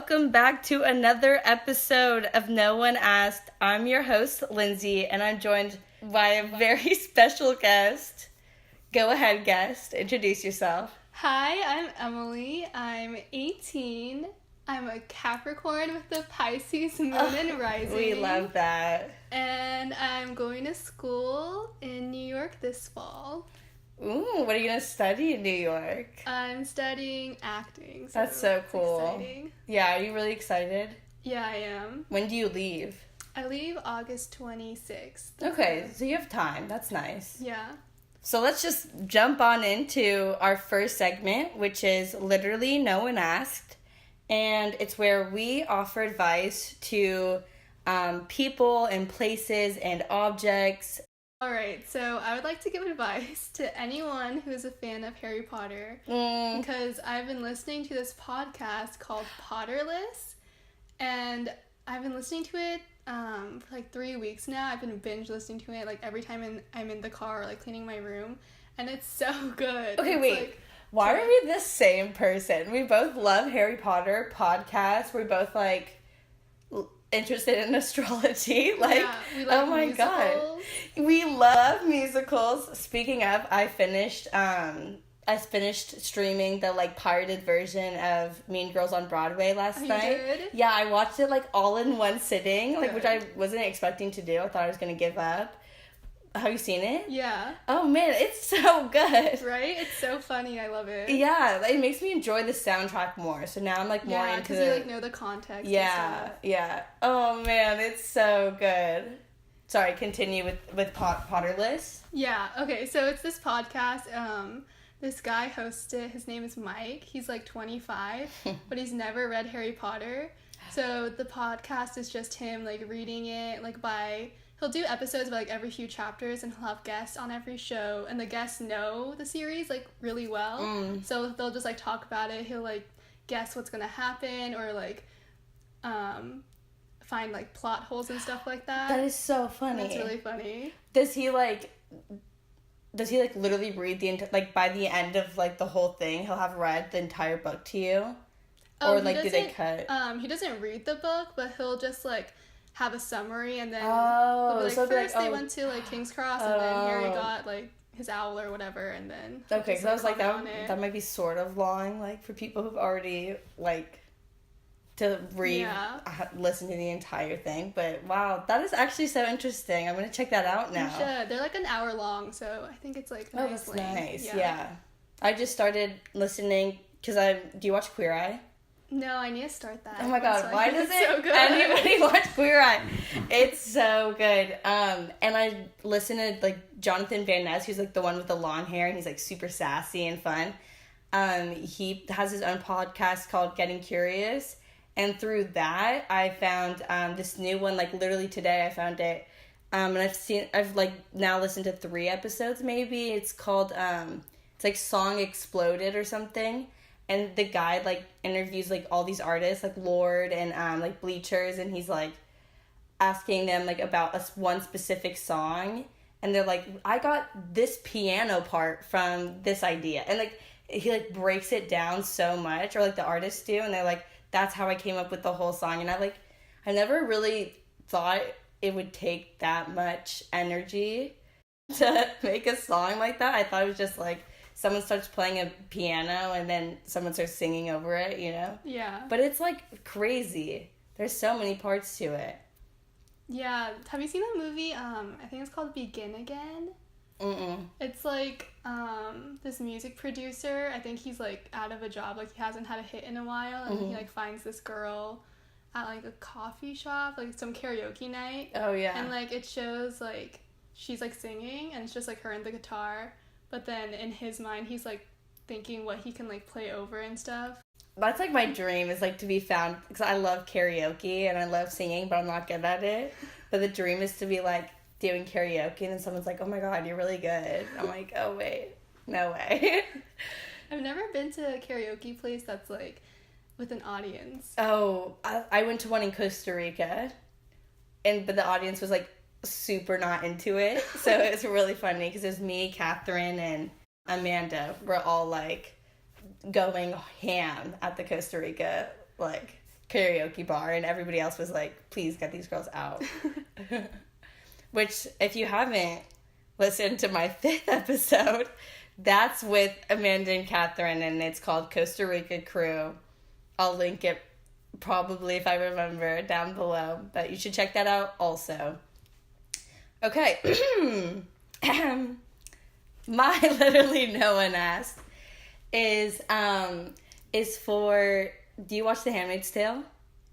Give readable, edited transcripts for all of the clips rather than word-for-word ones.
welcome back to another episode of No One Asked. I'm your host, Lindsey, and I'm joined by a very special guest. Go ahead, guest. Introduce yourself. Hi, I'm Emily. I'm 18. I'm a Capricorn with the Pisces moon and rising. We love that. And I'm going to school in New York this fall. Ooh, what are you going to study in New York? I'm studying acting. That's so cool. Exciting. Yeah, are you really excited? Yeah, I am. When do you leave? I leave August 26th. Okay, so you have time. That's nice. Yeah. So let's just jump on into our first segment, which is literally No One Asked. And it's where we offer advice to people and places and objects. Alright, so I would like to give advice to anyone who is a fan of Harry Potter because I've been listening to this podcast called Potterless, and I've been listening to it for like 3 weeks now. I've been binge listening to it like every time I'm in the car or like cleaning my room, and it's so good. Okay, it's wait. Like, why are we the same person? We both love Harry Potter podcasts. We're both like interested in astrology. Like, yeah, we like oh my musicals. God. We love musicals. Speaking of, I finished streaming the like pirated version of Mean Girls on Broadway last night. You did? Yeah, I watched it like all in one sitting, like Good. which I wasn't expecting to do. I thought I was gonna give up. Have you seen it? Yeah. Oh man, it's so good. Right? It's so funny. I love it. Yeah, it makes me enjoy the soundtrack more. So now I'm like more into because you like know the context. Yeah, and stuff. yeah. Oh man, it's so good. Sorry, continue with Potterless. Yeah. Okay. So it's this podcast. This guy hosts it. His name is Mike. He's like 25, but he's never read Harry Potter. So the podcast is just him like reading it like by. He'll do episodes by like every few chapters, and he'll have guests on every show, and the guests know the series like really well. So they'll just like talk about it. He'll like guess what's gonna happen, or like find like plot holes and stuff like that. That is so funny. That's really funny. Does he literally read the like by the end of like the whole thing he'll have read the entire book to you? Or like do they cut? He doesn't read the book, but he'll just like have a summary, and then so first they went to like King's Cross, and then Harry got like his owl or whatever, and then okay, so I was like that might be sort of long, like for people who've already like to listen to the entire thing. But wow, that is actually so interesting. I'm gonna check that out now. You should. They're like an hour long, so I think it's like nice. That's nice. Yeah. I just started listening because do you watch Queer Eye? No, I need to start that. Oh my God, why does so good. anybody watch Queer Eye? It's so good. And I listen to like Jonathan Van Ness, who's like the one with the long hair, and he's like super sassy and fun. He has his own podcast called Getting Curious, and through that I found this new one. Like literally today, I found it, and I've like now listened to 3 episodes. Maybe it's called it's like Song Exploded or something. And the guy, like, interviews, like, all these artists, like, Lorde and, like, Bleachers, and he's, like, asking them, like, about one specific song, and they're like, I got this piano part from this idea, and, like, he, like, breaks it down so much, or, like, the artists do, and they're like, that's how I came up with the whole song, and I never really thought it would take that much energy to make a song like that. I thought it was just, like, someone starts playing a piano and then someone starts singing over it, you know? Yeah. But it's, like, crazy. There's so many parts to it. Yeah. Have you seen that movie? I think it's called Begin Again. Mm-mm. It's, like, this music producer. I think he's, like, out of a job. Like, he hasn't had a hit in a while. And he, like, finds this girl at, like, a coffee shop. Like, some karaoke night. Oh, yeah. And, like, it shows, like, she's, like, singing. And it's just, like, her and the guitar. But then in his mind, he's, like, thinking what he can, like, play over and stuff. That's, like, my dream is, like, to be found, because I love karaoke and I love singing, but I'm not good at it. But the dream is to be, like, doing karaoke and then someone's like, oh my God, you're really good. I'm like, oh, wait, no way. I've never been to a karaoke place that's, like, with an audience. Oh, I went to one in Costa Rica, but the audience was, like, super not into it, so it's really funny because it was me, Catherine, and Amanda. We're all like going ham at the Costa Rica like karaoke bar, and everybody else was like, please get these girls out. Which, if you haven't listened to my 5th episode, that's with Amanda and Catherine, and it's called Costa Rica Crew. I'll link it probably, if I remember, down below, but you should check that out also. Okay. My literally no one asked is for, do you watch The Handmaid's Tale?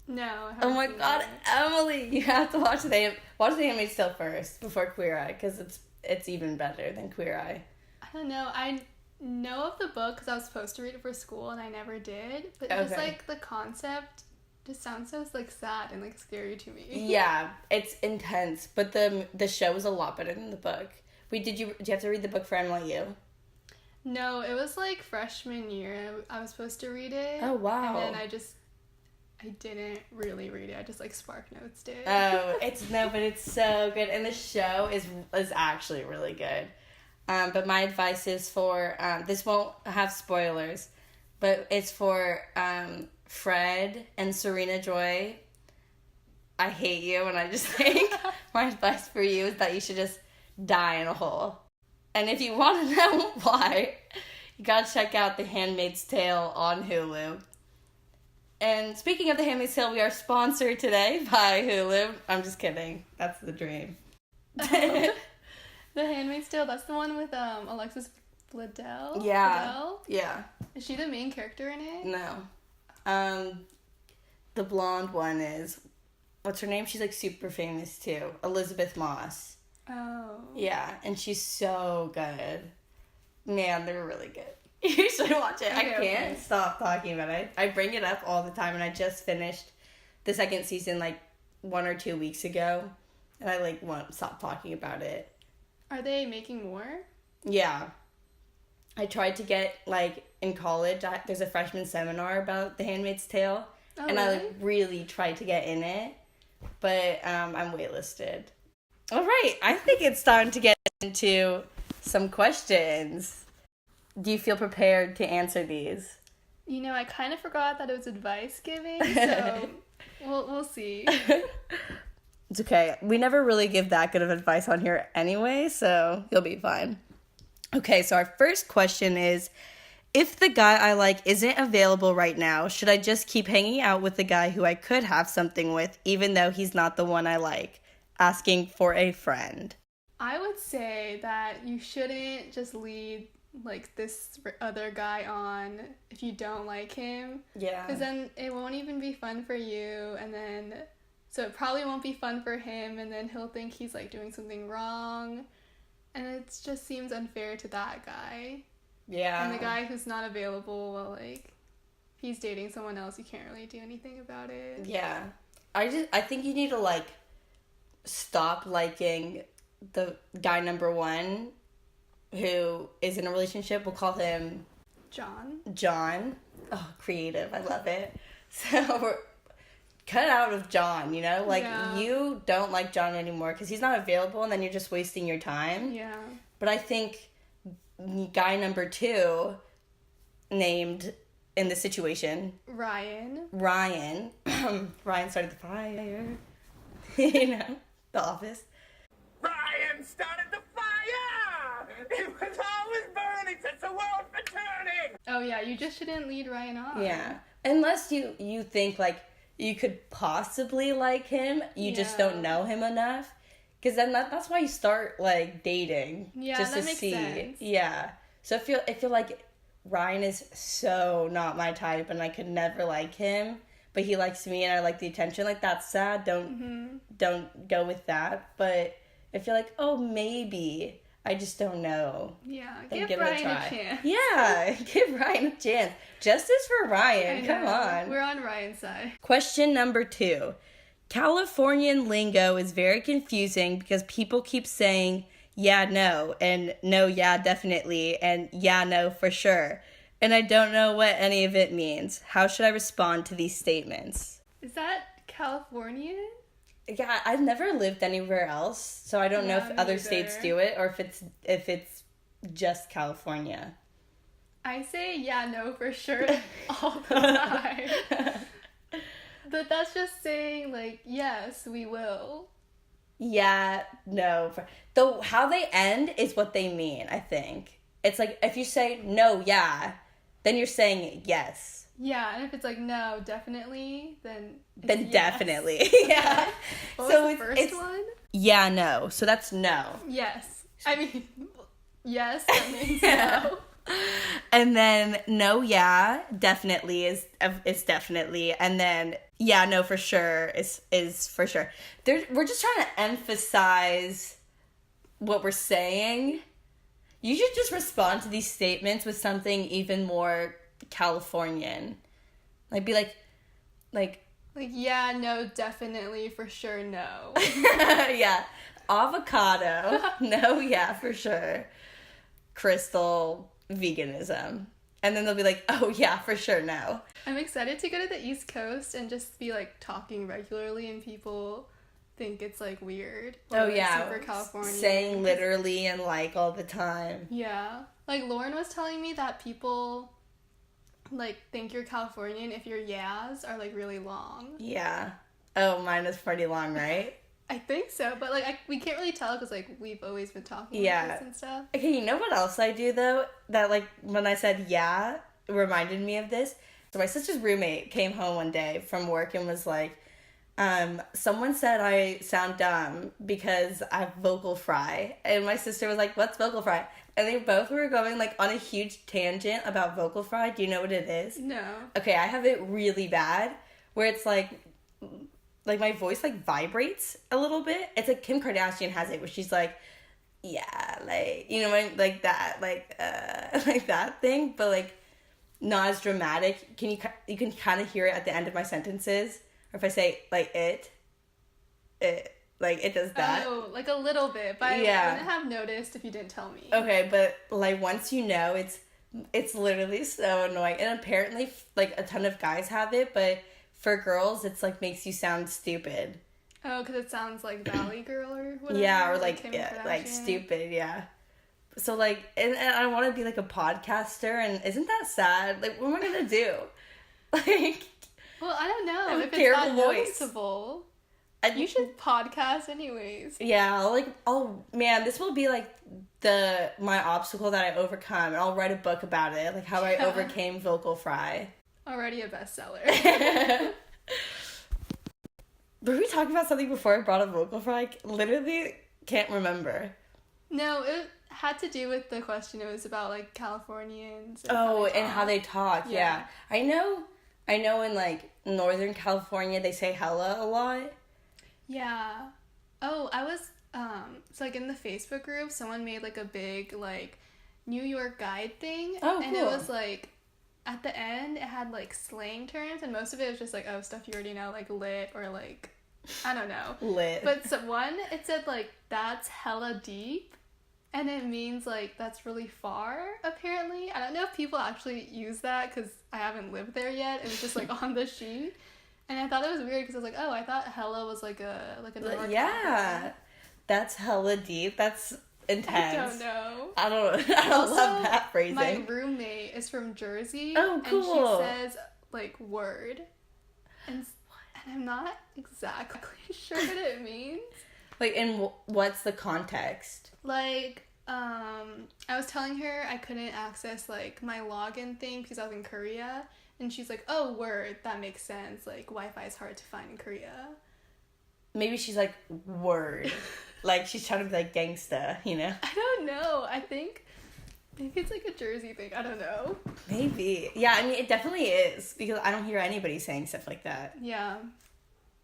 No, I haven't. Oh my seen god, it. Emily, you have to watch The Handmaid's Tale first before Queer Eye, because it's even better than Queer Eye. I don't know. I know of the book because I was supposed to read it for school and I never did. But just like the concept just sounds so like sad and like scary to me. Yeah, it's intense, but the show is a lot better than the book. Did you have to read the book for NYU? No, it was like freshman year. I was supposed to read it. Oh wow. And then I didn't really read it. I just like Spark Notes did. Oh, but it's so good, and the show is actually really good. But my advice is for this won't have spoilers, but it's for Fred and Serena Joy. I hate you, and I just think my advice for you is that you should just die in a hole. And if you want to know why, you gotta check out The Handmaid's Tale on Hulu. And speaking of The Handmaid's Tale, we are sponsored today by Hulu. I'm just kidding. That's the dream. The Handmaid's Tale, that's the one with Alexis Bledel? Yeah. Bledel? Yeah. Is she the main character in it? No. The blonde one is, what's her name? She's like super famous too. Elizabeth Moss. Oh. Yeah, and she's so good. Man, they're really good. You should watch it. Okay, I can't stop talking about it. I bring it up all the time, and I just finished the 2nd season like 1 or 2 weeks ago, and I like won't stop talking about it. Are they making more? Yeah. I tried to get, like, in college, there's a freshman seminar about The Handmaid's Tale, and really? I like really tried to get in it, but I'm waitlisted. All right, I think it's time to get into some questions. Do you feel prepared to answer these? You know, I kind of forgot that it was advice giving, so we'll see. It's okay. We never really give that good of advice on here anyway, so you'll be fine. Okay, so our first question is, if the guy I like isn't available right now, should I just keep hanging out with the guy who I could have something with, even though he's not the one I like? Asking for a friend. I would say that you shouldn't just lead like this other guy on if you don't like him. Yeah. Because then it won't even be fun for you, and then so it probably won't be fun for him, and then he'll think he's like doing something wrong, and it just seems unfair to that guy. Yeah. And the guy who's not available, well, like, if he's dating someone else, you can't really do anything about it. Yeah. I think you need to like stop liking the guy number 1 who is in a relationship. We'll call him John. Oh, creative. I love it. So we're cut out of John, you know? Like, you don't like John anymore because he's not available, and then you're just wasting your time. Yeah. But I think guy number 2 named in the situation Ryan Ryan started the fire. You know, The Office. Ryan started the fire! It was always burning since the world been turning! Oh yeah, you just shouldn't lead Ryan on. Yeah. Unless you think, like, you could possibly like him, you just don't know him enough. Because then that's why you start, like, dating. Yeah, just that to makes see. sense. Yeah. So I feel like Ryan is so not my type, and I could never like him. But he likes me, and I like the attention. Like, that's sad. Don't go with that. But I feel like, oh, maybe. I just don't know. Yeah, Then give Ryan a chance. Yeah, give Ryan a chance. Justice for Ryan. I Come know. on. We're on Ryan's side. Question number 2. Californian lingo is very confusing because people keep saying, yeah, no, and no, yeah, definitely, and yeah, no, for sure. And I don't know what any of it means. How should I respond to these statements? Is that Californian? Yeah, I've never lived anywhere else, so I don't know if me other neither. states do it or if it's just California. I say yeah, no, for sure all the time. But that's just saying, like, yes, we will. Yeah, no. Though how they end is what they mean, I think. It's like, if you say, no, yeah, then you're saying yes. Yeah, and if it's like, no, definitely, then it's Then yes. definitely. Yeah. What So was the first one? Yeah, no. So that's no. Yes. I mean, yes, that means Yeah. no. And then no, yeah, definitely is definitely, and then yeah, no, for sure is for sure. We're just trying to emphasize what we're saying. You should just respond to these statements with something even more Californian, like be like, yeah, no, definitely, for sure, no. yeah, avocado, no, yeah, for sure, crystal, veganism. And then they'll be like, oh yeah, for sure, no. I'm excited to go to the East Coast and just be like talking regularly and people think it's like weird. Or, Oh like, yeah, super California. saying literally and like all the time. Yeah. Like Lauren was telling me that people like think you're Californian if your yeahs are like really long. Yeah. Oh, mine is pretty long, right? I think so, but like we can't really tell because like we've always been talking Yeah. like this and stuff. Okay, you know what else I do though? That like when I said yeah, it reminded me of this. So my sister's roommate came home one day from work and was like, someone said I sound dumb because I have vocal fry. And my sister was like, what's vocal fry? And they both were going like on a huge tangent about vocal fry. Do you know what it is? No. Okay, I have it really bad where it's like my voice like vibrates a little bit. It's like Kim Kardashian has it where she's like, yeah, like, you know, like that, like like that thing, but like not as dramatic. You can kind of hear it at the end of my sentences, or if I say like it like it does that. Oh, like a little bit, but Yeah. I wouldn't have noticed if you didn't tell me. Okay, but like once you know, it's literally so annoying, and apparently like a ton of guys have it, but for girls, it's like makes you sound stupid. Oh, because it sounds like Valley Girl or whatever. Yeah, or like Kim yeah, like Kardashian. stupid. Yeah. So like, and I want to be like a podcaster, and isn't that sad? Like, what am I gonna do? Like, Well, I don't know I have a if it's terrible that voice. noticeable. I, You should podcast anyways. Yeah, oh man, this will be like my obstacle that I overcome, and I'll write a book about it, like how I Yeah. overcame vocal fry. Already a bestseller. Were we talking about something before I brought up vocal fry? Literally can't remember. No, it had to do with the question. It was about like Californians. And How they talk. Yeah. I know in like Northern California they say hella a lot. Yeah. Oh, I was so like in the Facebook group, someone made like a big like New York guide thing. Oh, And it cool. was like at the end it had like slang terms, and most of it was just like, oh, stuff you already know, like lit or like I don't know. Lit. But one it said like that's hella deep, and it means like that's really far apparently. I don't know if people actually use that because I haven't lived there yet. It was just like on the sheet. And I thought it was weird because I was like, oh, I thought hella was like a North Yeah. That's hella deep. That's intense. I don't know. I don't Also, love that phrasing. My roommate is from Jersey. Oh, cool. And she says like word. And I'm not exactly sure what it means. Like, in what's the context? Like, I was telling her I couldn't access like my login thing because I was in Korea. And she's like, oh, word, that makes sense. Like, Wi-Fi is hard to find in Korea. Maybe she's like, word. Like, she's trying to be like gangsta, you know? I don't know. I think maybe it's like a Jersey thing. I don't know. Maybe. Yeah, I mean, it definitely is. Because I don't hear anybody saying stuff like that. Yeah.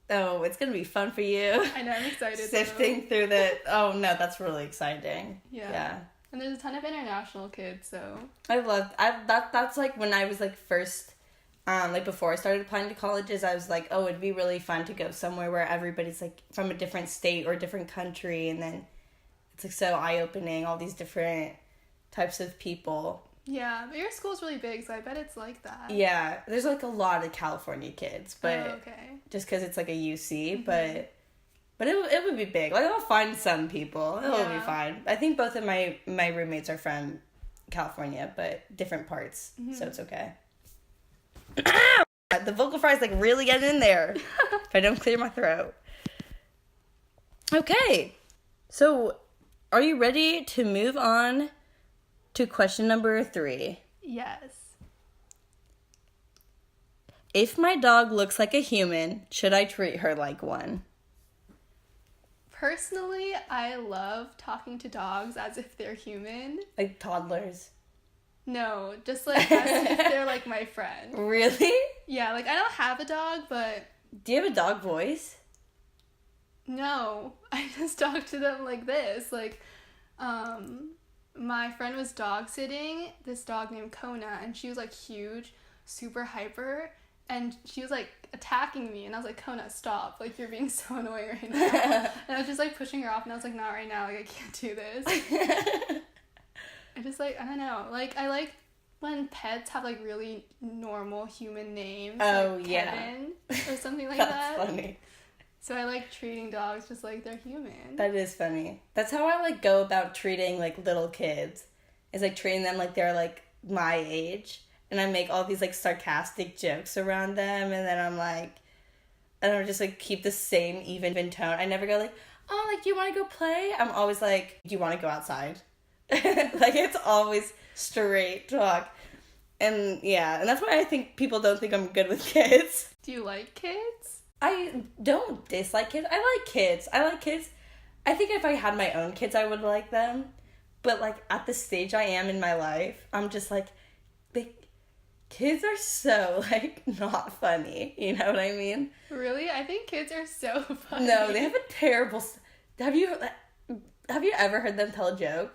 Oh, it's going to be fun for you. I know, I'm excited. Sifting through the... Oh, no, that's really exciting. Yeah. And there's a ton of international kids, so... That's like when I was like first... like before I started applying to colleges, I was like, oh, it'd be really fun to go somewhere where everybody's like from a different state or a different country, and then it's like so eye-opening, all these different types of people. Yeah, but your school's really big, so I bet it's like that. Yeah, there's like a lot of California kids, but okay. just because it's like a UC, but it would be big. Like, I'll find some people. It'll be fine. I think both of my roommates are from California, but different parts, so it's okay. The vocal fry is like really getting in there if I don't clear my throat. Okay. So, are you ready to move on to question number 3? Yes. If my dog looks like a human, should I treat her like one? Personally, I love talking to dogs as if they're human. Like toddlers. No, just like as if they're like my friend. Really? Yeah, like I don't have a dog, but Do you have a dog voice? no, I just talk to them like this. Like, my friend was dog sitting this dog named Kona, and she was like huge, super hyper, and she was like attacking me, and I was like, Kona, stop, like you're being so annoying right now. And I was just like pushing her off, and I was like, not right now, like I can't do this. I just like, I don't know, like I like when pets have like really normal human names. Oh, like yeah. Kevin or something like That's that. funny. So I like treating dogs just like they're human. That is funny. That's how I like go about treating like little kids. Is like treating them like they're like my age. And I make all these like sarcastic jokes around them, and then I'm like, and I just like keep the same even tone. I never go like, oh, like, do you want to go play? I'm always like, do you want to go outside? Like, it's always straight talk. And yeah, and that's why I think people don't think I'm good with kids. Do you like kids? I don't dislike kids. I like kids. I think if I had my own kids, I would like them. But like at the stage I am in my life, I'm just like, kids are so like not funny. You know what I mean? Really? I think kids are so funny. No, they have a terrible. Have you ever heard them tell a joke?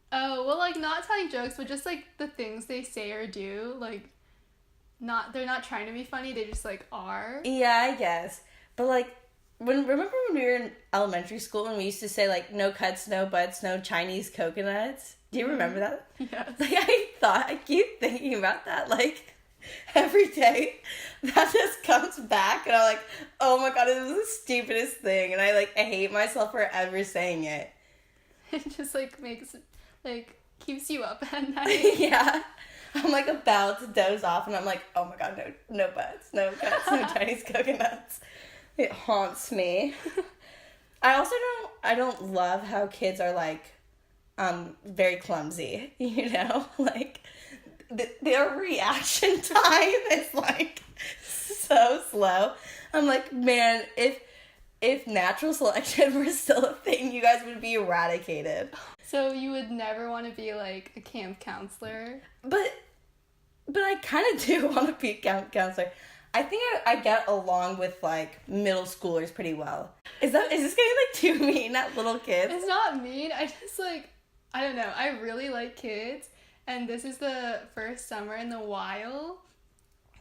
Oh, well, like not telling jokes, but just like the things they say or do, like they're not trying to be funny, they just like are. Yeah, I guess. But like remember when we were in elementary school and we used to say like no cuts, no butts, no Chinese coconuts? Do you remember that? Yes. Like I keep thinking about that like every day. That just comes back and I'm like, oh my god, it was the stupidest thing, and I hate myself for ever saying it. It just like makes like keeps you up at night. Yeah. I'm like about to doze off and I'm like, oh my god, no butts, no cuts, no Chinese coconuts. It haunts me. I don't love how kids are like very clumsy, you know? Like their reaction time is like so slow. I'm like, man, if natural selection were still a thing, you guys would be eradicated. So you would never want to be like a camp counselor? But I kind of do want to be a camp counselor. I think I get along with like middle schoolers pretty well. Is this getting like too mean at little kids? It's not mean. I just like, I don't know. I really like kids, and this is the first summer in a while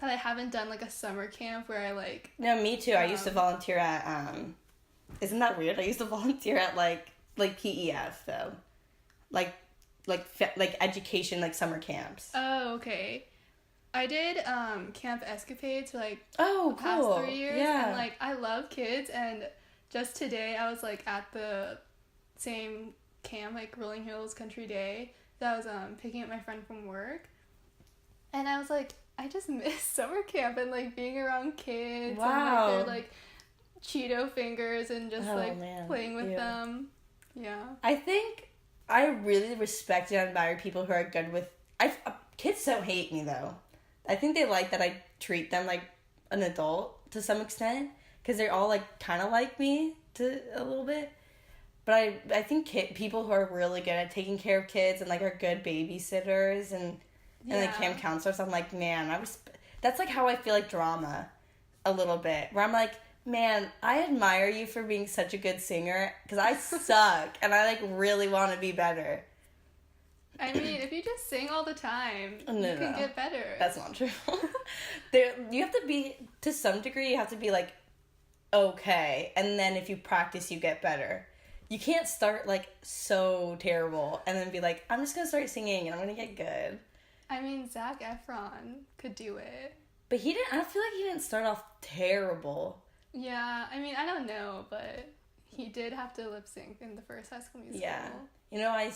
that I haven't done like a summer camp where I like. No, me too. I used to volunteer at isn't that weird? I used to volunteer at like PEF though, like education, like summer camps. Oh, okay. I did Camp Escapades for like the past 3 years, yeah. and like I love kids, and just today I was like at the same camp, like Rolling Hills Country Day, that I was picking up my friend from work, and I was like, I just miss summer camp and like being around kids. Wow. And like their like Cheeto fingers and just playing with them. Yeah. I think I really respect and admire people who are good with. Kids don't hate me though. I think they like that I treat them like an adult to some extent because they're all like kind of like me to a little bit. But I think people who are really good at taking care of kids and like are good babysitters and like camp counselors, I'm like, man, that's like how I feel like drama a little bit, where I'm like, man, I admire you for being such a good singer because I suck and I like really want to be better. I mean, if you just sing all the time, you can get better. That's not true. You have to be, to some degree, you have to be like, okay, and then if you practice, you get better. You can't start like so terrible and then be like, I'm just gonna start singing and I'm gonna get good. I mean, Zac Efron could do it. But I don't feel like he didn't start off terrible. Yeah, I mean, I don't know, but he did have to lip sync in the first High School Musical. Yeah. You know, I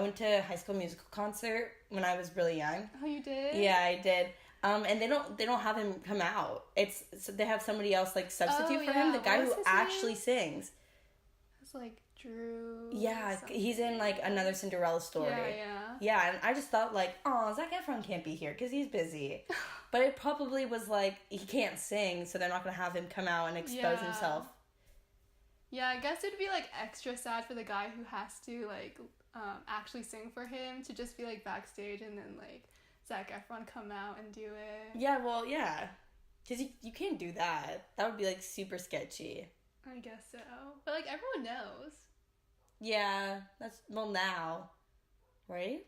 went to a High School Musical concert when I was really young. Oh, you did? Yeah, I did. And they don't have him come out. They have somebody else like substitute for him. The guy who actually sings. It's like Drew. Yeah, he's in like another Cinderella story. Yeah, and I just thought like, oh, Zac Efron can't be here because he's busy. But it probably was like he can't sing, so they're not gonna have him come out and expose himself. Yeah, I guess it'd be like extra sad for the guy who has to like actually sing for him to just be like backstage and then like Zac Efron come out and do it. Yeah, well, yeah. Because you can't do that. That would be, like, super sketchy. I guess so. But, like, everyone knows. Yeah, well, now. Right?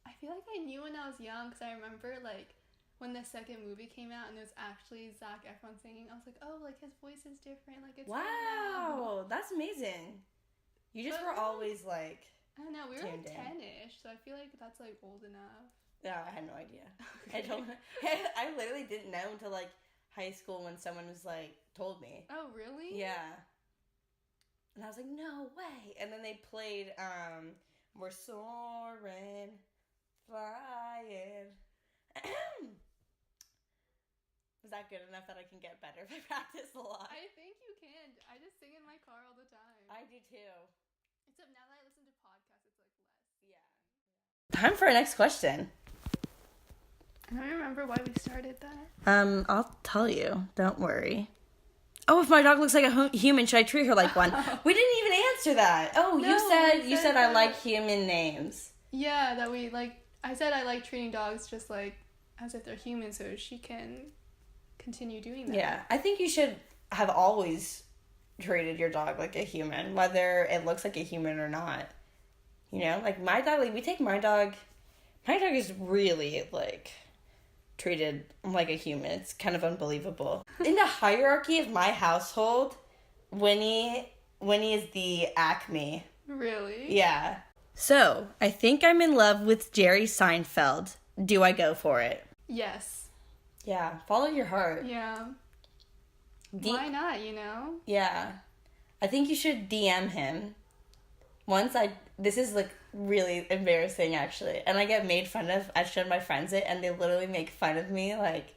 I feel like I knew when I was young because I remember, like, when the second movie came out and it was actually Zac Efron singing, I was like, oh, like, his voice is different. Like, it's wow, that's amazing. You just were always, like, I don't know, we were, like, 10-ish, so I feel like that's, like, old enough. No, I had no idea. Okay. I literally didn't know until like high school when someone was like told me. Oh, really? Yeah. And I was like, no way. And then they played We're Soaring, Flying. Was that good enough that I can get better if I practice a lot? I think you can. I just sing in my car all the time. I do too. Except now that I listen to podcasts, it's like less. Yeah. Time for our next question. I don't remember why we started that. I'll tell you. Don't worry. Oh, if my dog looks like a human, should I treat her like one? We didn't even answer that. Oh, no, you said I like human names. Yeah, that we like. I said I like treating dogs just like as if they're human, so she can continue doing that. Yeah, I think you should have always treated your dog like a human, whether it looks like a human or not. You know, like my dog. Like we take my dog. My dog is really like treated like a human. It's kind of unbelievable. In the hierarchy of my household, Winnie is the acme. Really? Yeah. So, I think I'm in love with Jerry Seinfeld. Do I go for it? Yes. Yeah, follow your heart. Yeah. Why not, you know? Yeah. I think you should DM him. This is like really embarrassing actually, and I get made fun of. I showed my friends it, and they literally make fun of me like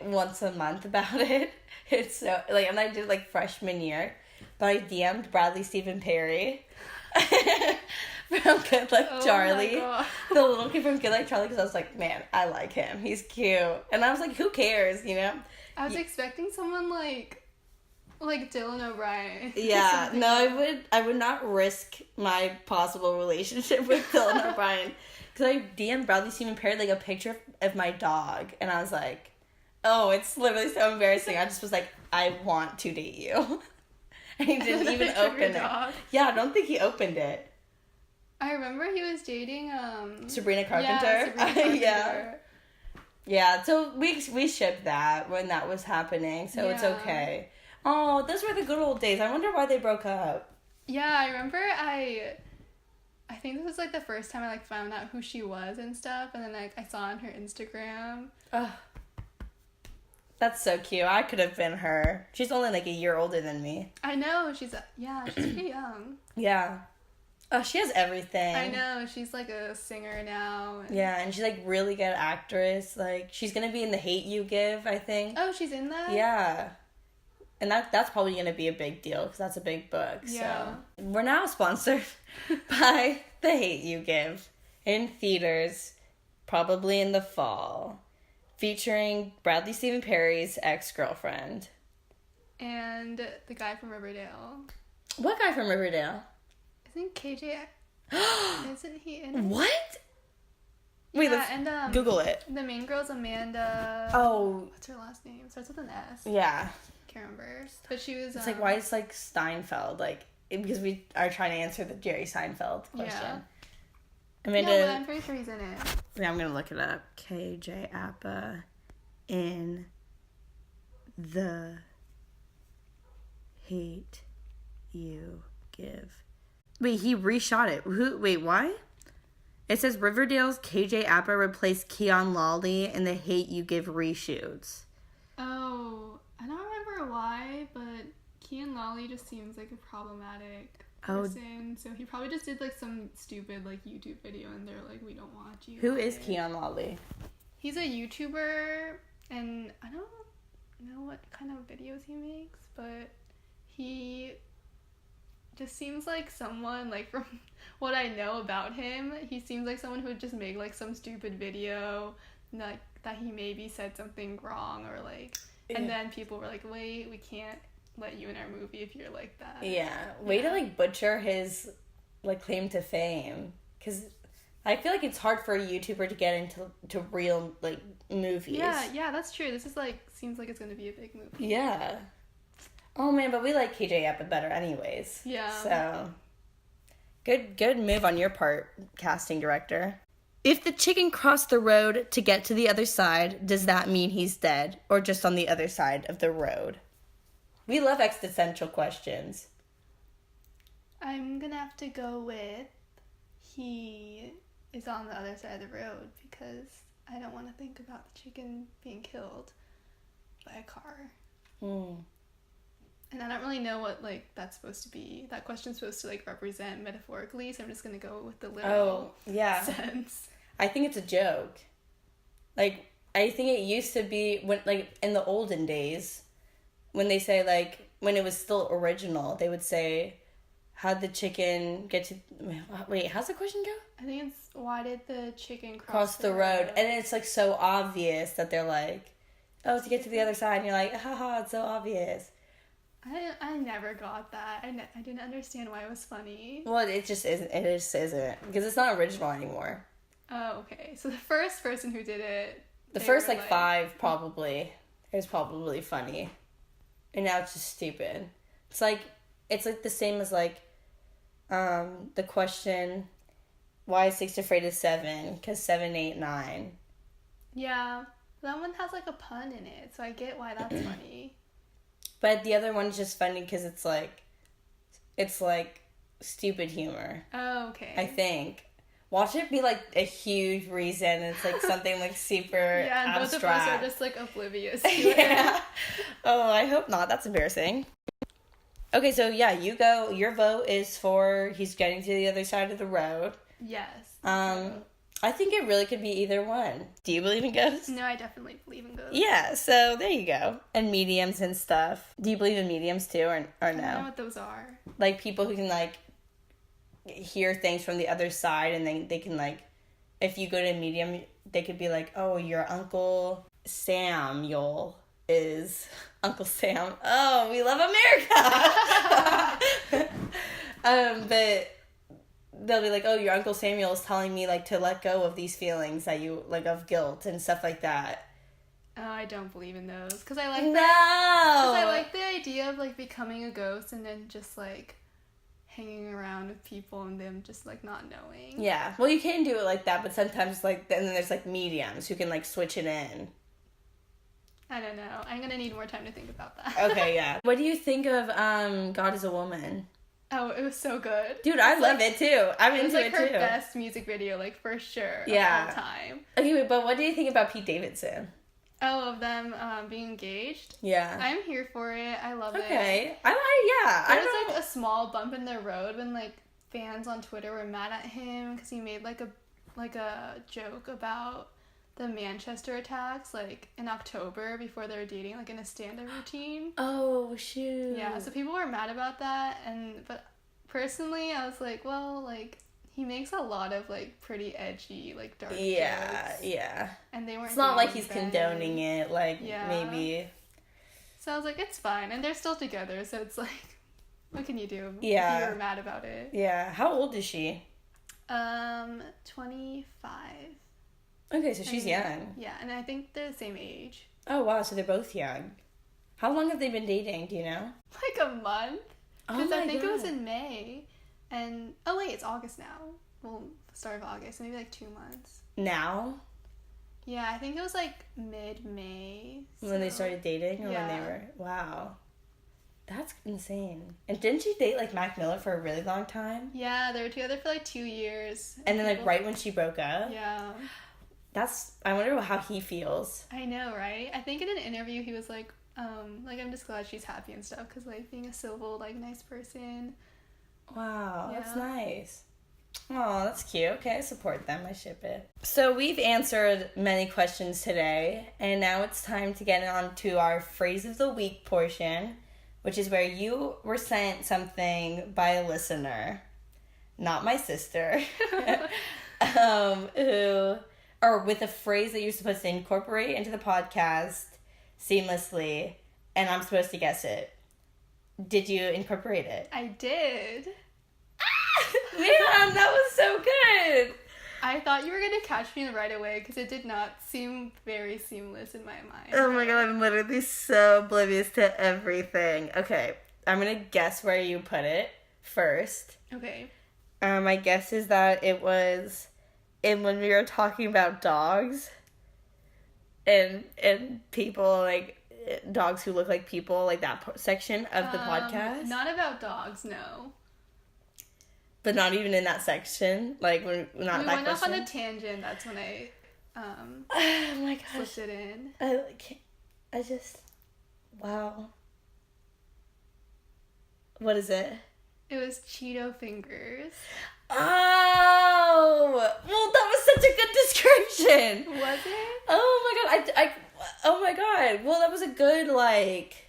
once a month about it. It's so like, and I did like freshman year, but I DM'd Bradley Stephen Perry from Good Luck Charlie, the little kid from Good Luck Charlie, because I was like, man, I like him. He's cute, and I was like, who cares, you know? I was expecting someone like Dylan O'Brien. Yeah, no, I would not risk my possible relationship with Dylan O'Brien. Because I DM'd Bradley Stephen Perry, like, a picture of my dog. And I was like, oh, it's literally so embarrassing. I just was like, I want to date you. And he didn't even open it. Yeah, I don't think he opened it. I remember he was dating, Sabrina Carpenter. Yeah, Sabrina Carpenter. Yeah. Yeah, so we shipped that when that was happening. So it's okay. Oh, those were the good old days. I wonder why they broke up. Yeah, I remember I think this was, like, the first time I, like, found out who she was and stuff, and then, like, I saw on her Instagram. Ugh. That's so cute. I could have been her. She's only, like, a year older than me. I know. She's pretty young. Yeah. Oh, she has everything. I know. She's, like, a singer now. Yeah, and she's, like, really good actress. Like, she's gonna be in The Hate U Give, I think. Oh, she's in that? Yeah. And that's probably going to be a big deal because that's a big book. Yeah. So we're now sponsored by The Hate U Give in theaters, probably in the fall, featuring Bradley Stephen Perry's ex-girlfriend. And the guy from Riverdale. What guy from Riverdale? Isn't KJ... Isn't he in it? What? Wait, let's Google it. The main girl's Amanda... Oh. What's her last name? Starts with an S. Yeah. Can't remember. But she was... It's like, why is like Steinfeld? Like, because we are trying to answer the Jerry Seinfeld question. Yeah. Amanda... Yeah, but I'm pretty sure he's in it. Yeah, I'm going to look it up. KJ Appa in The Hate U Give. Wait, he reshot it. Wait, why? It says Riverdale's KJ Appa replaced Keon Lally in the Hate U Give reshoots. Oh, I don't remember why, but Keon Lally just seems like a problematic person. So he probably just did like some stupid like YouTube video and they're like, we don't want you. Who is Keon Lally? He's a YouTuber, and I don't know what kind of videos he makes, but he just seems like someone, like, from what I know about him, he seems like someone who would just make, like, some stupid video, like, that he maybe said something wrong, or, like, and then people were like, wait, we can't let you in our movie if you're like that. Yeah. Way to, like, butcher his, like, claim to fame. Because I feel like it's hard for a YouTuber to get into real, like, movies. Yeah, that's true. This is, like, seems like it's going to be a big movie. Yeah. Oh, man, but we like KJ Apa better anyways. Yeah. So, good move on your part, casting director. If the chicken crossed the road to get to the other side, does that mean he's dead? Or just on the other side of the road? We love existential questions. I'm going to have to go with he is on the other side of the road, because I don't want to think about the chicken being killed by a car. And I don't really know what, like, that's supposed to be. That question's supposed to, like, represent metaphorically, so I'm just going to go with the literal sense. I think it's a joke. Like, I think it used to be, when, like, in the olden days, when they say, like, when it was still original, they would say, how'd the chicken get to... Wait, how's the question go? I think it's, why did the chicken cross the road? And it's, like, so obvious that they're like, oh, to get to the other side. And you're like, haha, it's so obvious. I never got that. I didn't understand why it was funny. Well, it just isn't. It just isn't. Because it's not original anymore. Oh, okay. So the first person who did it... The first, like, 5, probably. It was probably funny. And now it's just stupid. It's like the same as, like, the question, why is 6 afraid of 7? Because 7, 8, 9. Yeah. That one has, like, a pun in it, so I get why that's funny. But the other one's just funny because it's like stupid humor. Oh, okay. I think. Watch it be, like, a huge reason. It's, like, something, like, super and abstract. both of us are just, like, oblivious to it. Yeah. Oh, I hope not. That's embarrassing. Okay, so, yeah, you go. Your vote is for he's getting to the other side of the road. Yes. I think it really could be either one. Do you believe in ghosts? No, I definitely believe in ghosts. Yeah, so there you go. And mediums and stuff. Do you believe in mediums too, or no? I don't know what those are. Like, people who can, like, hear things from the other side, and then they can, like, if you go to a medium, they could be like, oh, your Uncle Samuel is Uncle Sam. Oh, we love America! But they'll be like, oh, your Uncle Samuel is telling me, like, to let go of these feelings that you, like, of guilt and stuff like that. Oh, I don't believe in those. Because I like the idea of, like, becoming a ghost and then just, like, hanging around with people and them just, like, not knowing. Yeah. Well, you can do it like that, but sometimes, like, then there's, like, mediums who can, like, switch it in. I don't know. I'm gonna need more time to think about that. Okay, yeah. What do you think of God is a Woman? Oh, it was so good. Dude, I love it too. I'm into it too. It was like her best music video, like, for sure, of all time. Okay, wait, but what do you think about Pete Davidson? Oh, of them being engaged? Yeah. I'm here for it. I love it. Okay. There was, like, a small bump in the road when, like, fans on Twitter were mad at him because he made, like a joke about the Manchester attacks, like, in October before they were dating, like, in a stand-up routine. Oh, shoot. Yeah, so people were mad about that, but personally, I was like, well, like, he makes a lot of, like, pretty edgy, like, dark jokes. Yeah. And they weren't. It's not like he's condoning it, like, maybe. So I was like, it's fine, and they're still together, so it's like, what can you do if you were mad about it? Yeah. How old is she? 25. Okay, so she's young. Yeah, and I think they're the same age. Oh, wow, so they're both young. How long have they been dating, do you know? Like a month. Because I think God. it was in May. And, oh wait, it's August now. Well, start of August, maybe like 2 months. Now? Yeah, I think it was like mid-May. When they started dating? Or when they were... Wow. That's insane. And didn't she date, like, Mac Miller for a really long time? Yeah, they were together for like 2 years. And then, like, right when she broke up? Yeah. I wonder how he feels. I know, right? I think in an interview he was like, I'm just glad she's happy and stuff, because, like, being a civil, like, nice person. Wow, that's nice. Oh, that's cute. Okay, I support them. I ship it. So we've answered many questions today, and now it's time to get on to our phrase of the week portion, which is where you were sent something by a listener, not my sister, with a phrase that you're supposed to incorporate into the podcast seamlessly, and I'm supposed to guess it. Did you incorporate it? I did. Man, that was so good. I thought you were going to catch me right away because it did not seem very seamless in my mind. Oh my god, I'm literally so oblivious to everything. Okay, I'm going to guess where you put it first. Okay. My guess is that it was when we were talking about dogs and people, like, dogs who look like people, like that section of the podcast. Not about dogs, no. But not even in that section, like when not we that went question. off on a tangent. That's when I Oh my gosh, slipped it in. Wow. What is it? It was Cheeto fingers. Oh, well, that was such a good description. Was it? Oh my god, oh my god. Well, that was a good like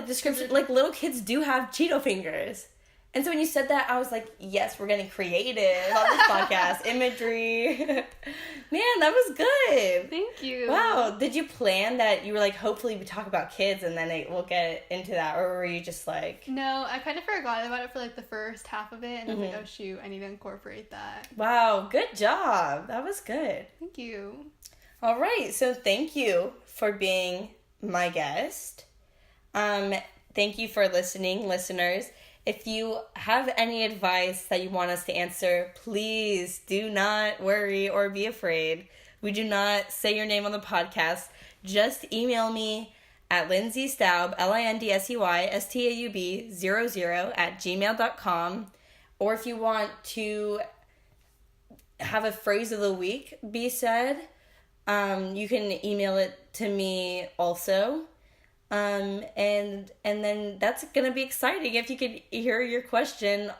description. Like, little kids do have Cheeto fingers. And so when you said that, I was like, yes, we're getting creative on this podcast. Imagery. Man, that was good. Thank you. Wow. Did you plan that you were like, hopefully we talk about kids and then we'll get into that? Or were you just like... No, I kind of forgot about it for like the first half of it. And I was like, oh shoot, I need to incorporate that. Wow. Good job. That was good. Thank you. All right. So thank you for being my guest. Thank you for listening, listeners. If you have any advice that you want us to answer, please do not worry or be afraid. We do not say your name on the podcast. Just email me at lindseystaub, lindseystaub00@gmail.com. Or if you want to have a phrase of the week be said, you can email it to me also. And then that's going to be exciting if you could hear your question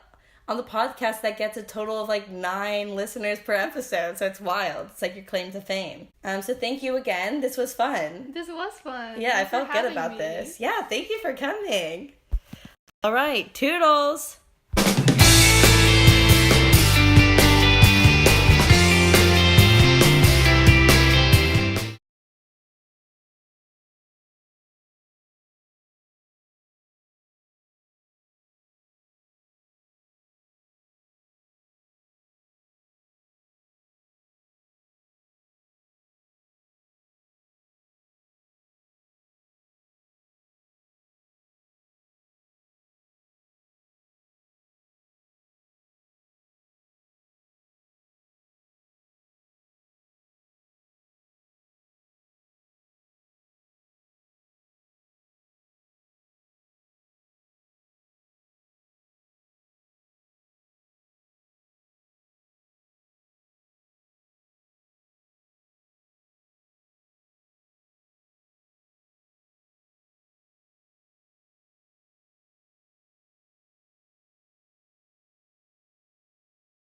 on the podcast that gets a total of like 9 listeners per episode. So it's wild. It's like your claim to fame. So thank you again. This was fun. This was fun. Yeah, I felt good about this. Yeah, thank you for coming. All right, toodles.